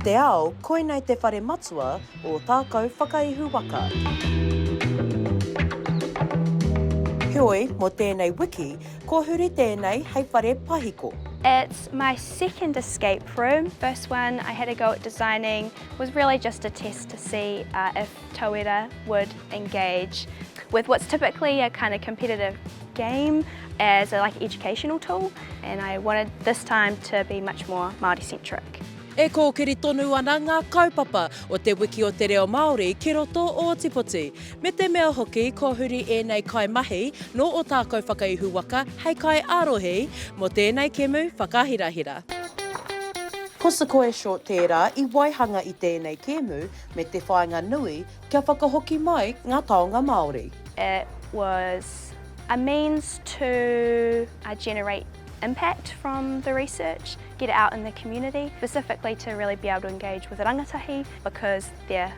te ao, koinei te whare matua o Ōtākou Whakaihu Waka. Heoi, mo tēnei wiki, ko huri tēnei hei whare pahiko. It's my second escape room. First one I had a go at designing was really just a test to see if tauira would engage with what's typically a kind of competitive game as a educational tool, and I wanted this time to be much more Māori centric. E kōkiri tonu ana ngā kaupapa o te wiki o te reo Māori ki roto o tipoti. Me te mea hoki, ko huri ēnei kaimahi no Ōtākou Whakaihu Waka hei kaiārohi mo tēnei kēmu whakahirahira. Ko Sequoia short tērā I waihanga I tēnei kēmu me te whainga nui kia whakahoki mai ngā taonga Māori. It was a means to generate impact from the research, get it out in the community, specifically to really be able to engage with rangatahi because they're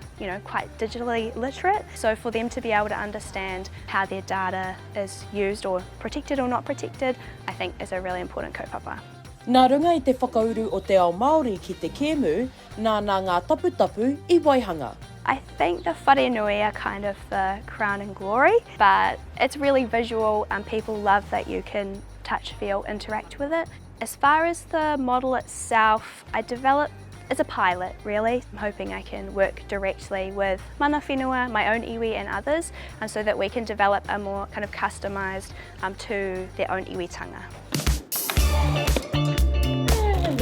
quite digitally literate. So for them to be able to understand how their data is used or protected or not protected, I think is a really important kaupapa. Nā runga I te whakauru o te ao Māori ki te kēmu, nāna ngā tapu I waihanga. I think the whare nui are kind of the crown and glory, but it's really visual and people love that you can touch, feel, interact with it. As far as the model itself, I developed as a pilot really. I'm hoping I can work directly with mana whenua, my own iwi and others, and so that we can develop a more kind of customised to their own iwitanga.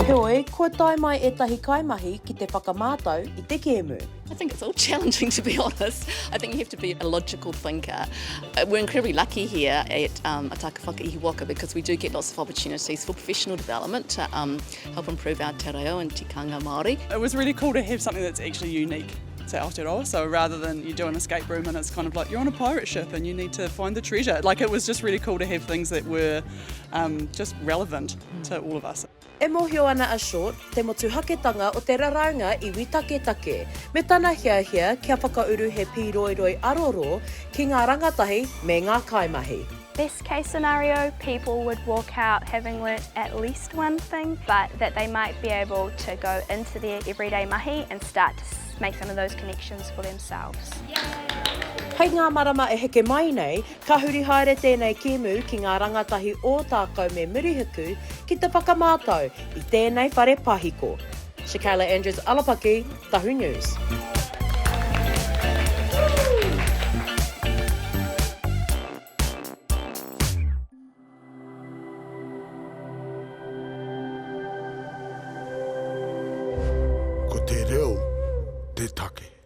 Heoi, ko tae mai ētahi kaimahi ki te whakamātau I te kēmu. I think it's all challenging, to be honest. I think you have to be a logical thinker. We're incredibly lucky here at Ōtākou Whakaihu Waka because we do get lots of opportunities for professional development to help improve our te reo and tikanga Māori. It was really cool to have something that's actually unique to Aotearoa, so rather than you do an escape room and it's kind of like you're on a pirate ship and you need to find the treasure. It was just really cool to have things that were just relevant to all of us. E mohio ana a short, te motu haketanga o te raraunga iwi take. Me tana hia kia whakauru he pīroiroi aroro ki ngā rangatahi me ngā kaimahi. Best case scenario, people would walk out having learnt at least one thing, but that they might be able to go into their everyday mahi and start to make some of those connections for themselves. Hei ngā marama e heke mai nei, ka huri haere tēnei kēmu ki ngā rangatahi ōtākou me murihiku ki te whakamātau I tēnei whare pahiko. Shakayla Andrews-Alapaki, Tohu News. Ko te reo, te take.